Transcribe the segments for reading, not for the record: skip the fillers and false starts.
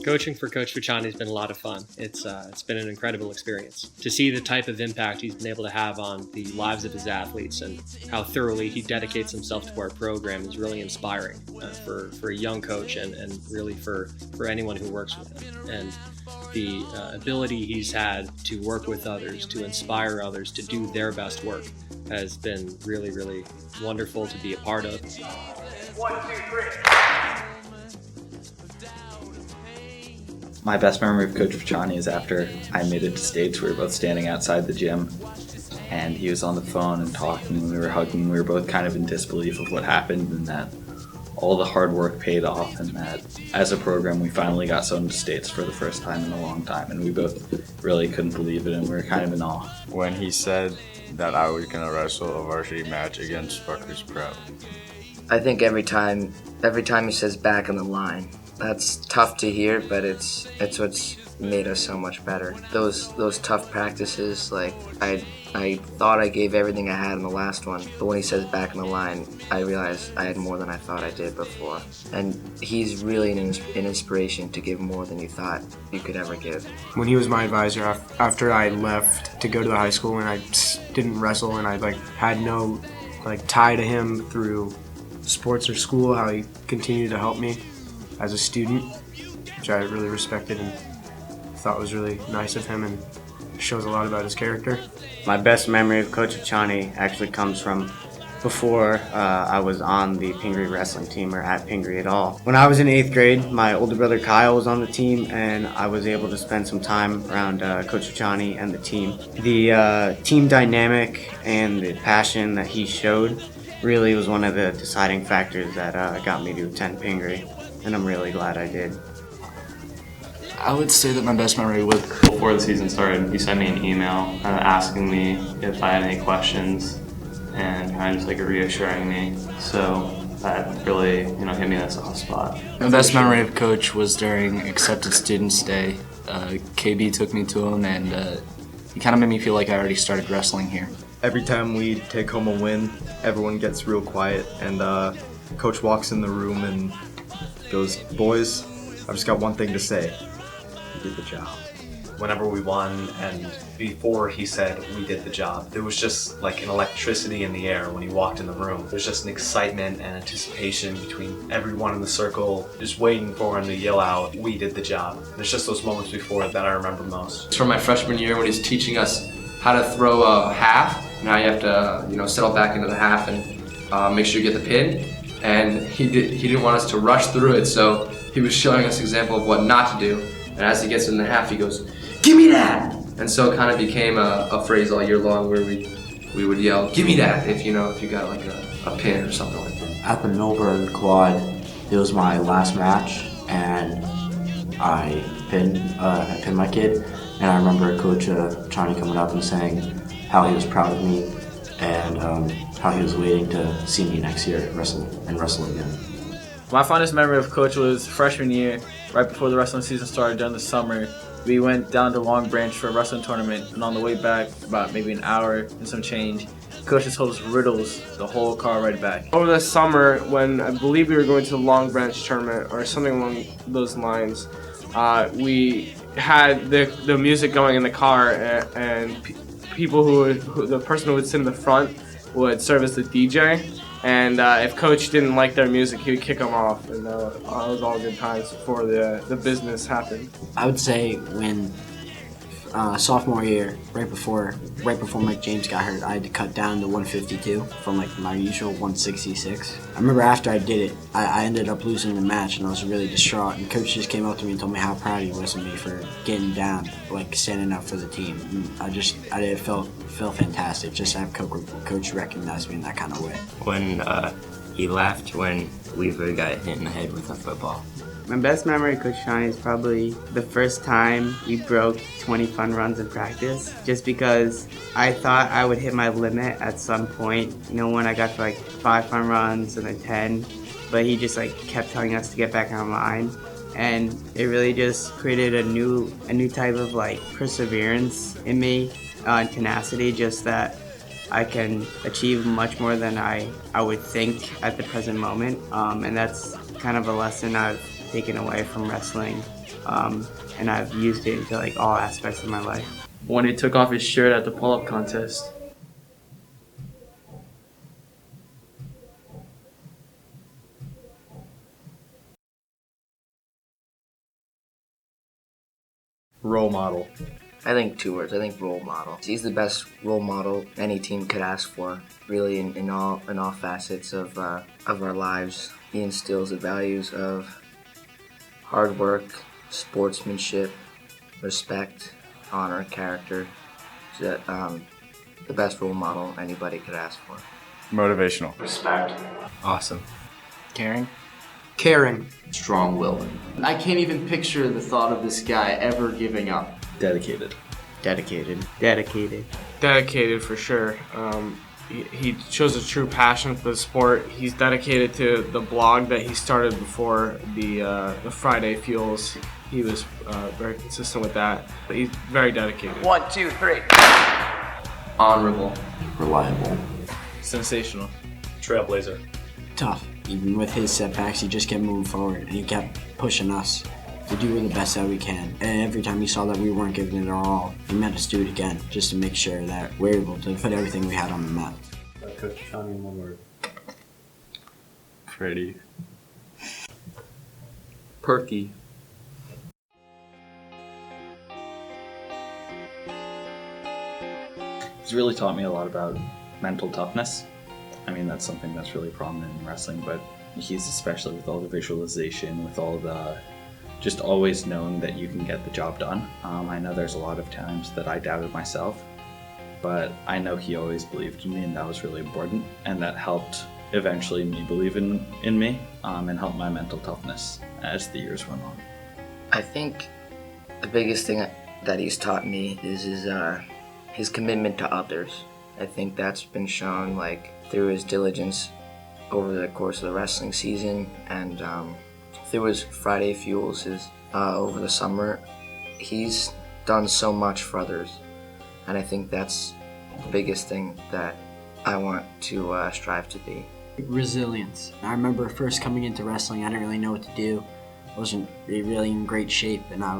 Coaching for Coach Facciani has been a lot of fun. It's been an incredible experience. To see the type of impact he's been able to have on the lives of his athletes and how thoroughly he dedicates himself to our program is really inspiring for a young coach and really for anyone who works with him. And the ability he's had to work with others, to inspire others to do their best work has been really, really wonderful to be a part of. 1, 2, 3. My best memory of Coach Facciani is after I made it to States. We were both standing outside the gym, and he was on the phone and talking, and we were hugging. We were both kind of in disbelief of what happened and that all the hard work paid off, and that as a program we finally got someone to States for the first time in a long time, and we both really couldn't believe it, and we were kind of in awe. When he said that I was going to wrestle a varsity match against Rutgers Prep. I think every time he says back on the line, that's tough to hear, but it's what's made us so much better. Those tough practices, like I thought I gave everything I had in the last one, but when he says back on the line, I realized I had more than I thought I did before. And he's really an inspiration to give more than you thought you could ever give. When he was my advisor after I left to go to the high school and I didn't wrestle and I had no tie to him through sports or school, how he continued to help me as a student, which I really respected and thought was really nice of him and shows a lot about his character. My best memory of Coach Facciani actually comes from before I was on the Pingree wrestling team or at Pingree at all. When I was in 8th grade, my older brother Kyle was on the team and I was able to spend some time around Coach Facciani and the team. The team dynamic and the passion that he showed really was one of the deciding factors that got me to attend Pingree, and I'm really glad I did. I would say that my best memory was before the season started. He sent me an email asking me if I had any questions and kind of just reassuring me. So that really, hit me in a soft spot. My best memory of Coach was during Accepted Students Day. KB took me to him and he kind of made me feel like I already started wrestling here. Every time we take home a win, everyone gets real quiet and Coach walks in the room and goes, "Boys, I've just got one thing to say. You did the job." Whenever we won and before he said we did the job, there was just like an electricity in the air when he walked in the room. There's just an excitement and anticipation between everyone in the circle, just waiting for him to yell out, "We did the job." There's just those moments before that I remember most. It's from my freshman year when he's teaching us how to throw a half and how you have to settle back into the half and make sure you get the pin. And he didn't want us to rush through it, so he was showing us an example of what not to do. And as he gets in the half, he goes, "Give me that!" And so it kind of became a phrase all year long where we would yell, "Give me that!" if you got a pin or something like that. At the Milburn Quad, it was my last match, and I pinned my kid. And I remember Coach Facciani coming up and saying how he was proud of me and how he was waiting to see me next year wrestle again. My fondest memory of Coach was freshman year, right before the wrestling season started during the summer. We went down to Long Branch for a wrestling tournament, and on the way back, about maybe an hour and some change, Coach just told us riddles the whole car ride back. Over the summer, when I believe we were going to the Long Branch tournament or something along those lines, we had the music going in the car, and the person who would sit in the front would serve as the DJ. And if Coach didn't like their music, he would kick them off, and that was all good times before the business happened. I would say when sophomore year, right before Mike James got hurt, I had to cut down to 152 from my usual 166. I remember after I did it, I ended up losing the match, and I was really distraught. And Coach just came up to me and told me how proud he was of me for getting down, standing up for the team. And it felt fantastic just to have Coach recognize me in that kind of way. When he left, when Weaver got hit in the head with a football. My best memory of Coach Facciani is probably the first time we broke 20 fun runs in practice, just because I thought I would hit my limit at some point. When I got to 5 fun runs and then 10, but he just kept telling us to get back online, and it really just created a new type of perseverance in me and tenacity, just that I can achieve much more than I would think at the present moment, and that's kind of a lesson I've taken away from wrestling, and I've used it into like all aspects of my life. When he took off his shirt at the pull-up contest. Role model. I think 2 words. I think role model. He's the best role model any team could ask for, really, in all facets of our lives. He instills the values of hard work, sportsmanship, respect, honor, character. He's the best role model anybody could ask for. Motivational. Respect. Awesome. Caring. Caring. Strong-willed. I can't even picture the thought of this guy ever giving up. Dedicated. Dedicated. Dedicated. Dedicated for sure. He shows a true passion for the sport. He's dedicated to the blog that he started before the Friday Fuels. He was very consistent with that. But he's very dedicated. 1, 2, 3. Honorable. Reliable. Sensational. Trailblazer. Tough. Even with his setbacks, he just kept moving forward, and he kept pushing us to do the best that we can. And every time he saw that we weren't giving it our all, he made us do it again, just to make sure that we're able to put everything we had on the map. Coach Facciani in 1 word. Pretty. Perky. He's really taught me a lot about mental toughness. I mean, that's something that's really prominent in wrestling, but he's especially with all the visualization, with all the just always knowing that you can get the job done. I know there's a lot of times that I doubted myself, but I know he always believed in me, and that was really important, and that helped eventually me believe in me and help my mental toughness as the years went on. I think the biggest thing that he's taught me is his commitment to others. I think that's been shown like through his diligence over the course of the wrestling season, and through his Friday Fuels over the summer. He's done so much for others, and I think that's the biggest thing that I want to strive to be. Resilience. I remember first coming into wrestling, I didn't really know what to do. I wasn't really in great shape, and I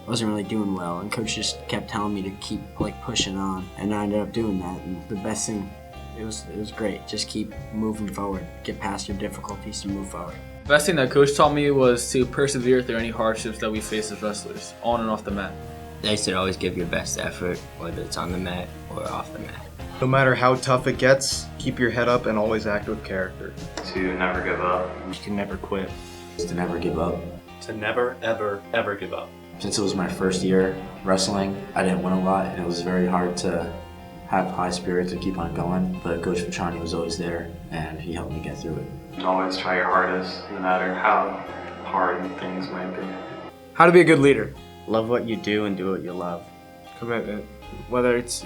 wasn't really doing well, and coach just kept telling me to keep pushing on, and I ended up doing that. And the best thing, it was great. Just keep moving forward, get past your difficulties to move forward. The best thing that coach taught me was to persevere through any hardships that we face as wrestlers, on and off the mat. They should always give your best effort, whether it's on the mat or off the mat. No matter how tough it gets, keep your head up and always act with character. To never give up. You can never quit. To never give up. To never, ever, ever give up. Since it was my first year wrestling, I didn't win a lot, and it was very hard to have high spirits and keep on going, but Coach Facciani was always there, and he helped me get through it. And always try your hardest, no matter how hard things might be. How to be a good leader. Love what you do and do what you love. Commitment. Whether it's,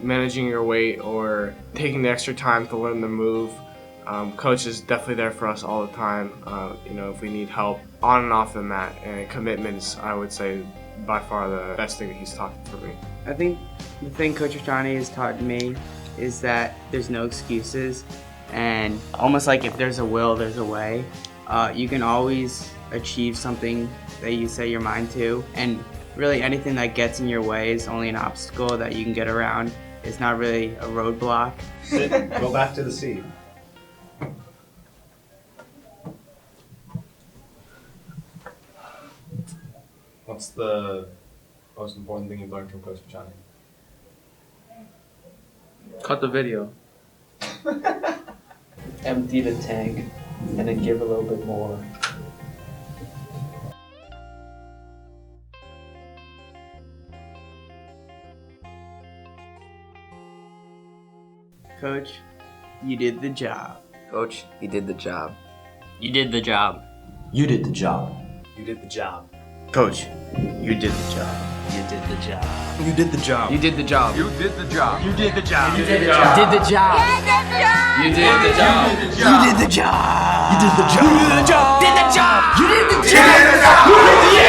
managing your weight or taking the extra time to learn the move. Coach is definitely there for us all the time, if we need help on and off the mat. And commitment is, I would say, by far the best thing that he's taught for me. I think the thing Coach Facciani has taught me is that there's no excuses, and almost like if there's a will, there's a way. You can always achieve something that you set your mind to, and really anything that gets in your way is only an obstacle that you can get around. It's not really a roadblock. Sit, go back to the seat. What's the most important thing you've learned from Coach Facciani? Cut the video. Empty the tank and then give a little bit more. Coach, you did the job. Coach, you did the job. You did the job. You did the job. You did the job. Coach, you did the job. You did the job. You did the job. You did the job. You did the job. You did the job. You did the job. You did the job. You did the job. You did the job. You did the job. You did the job. You did the job. You did the job.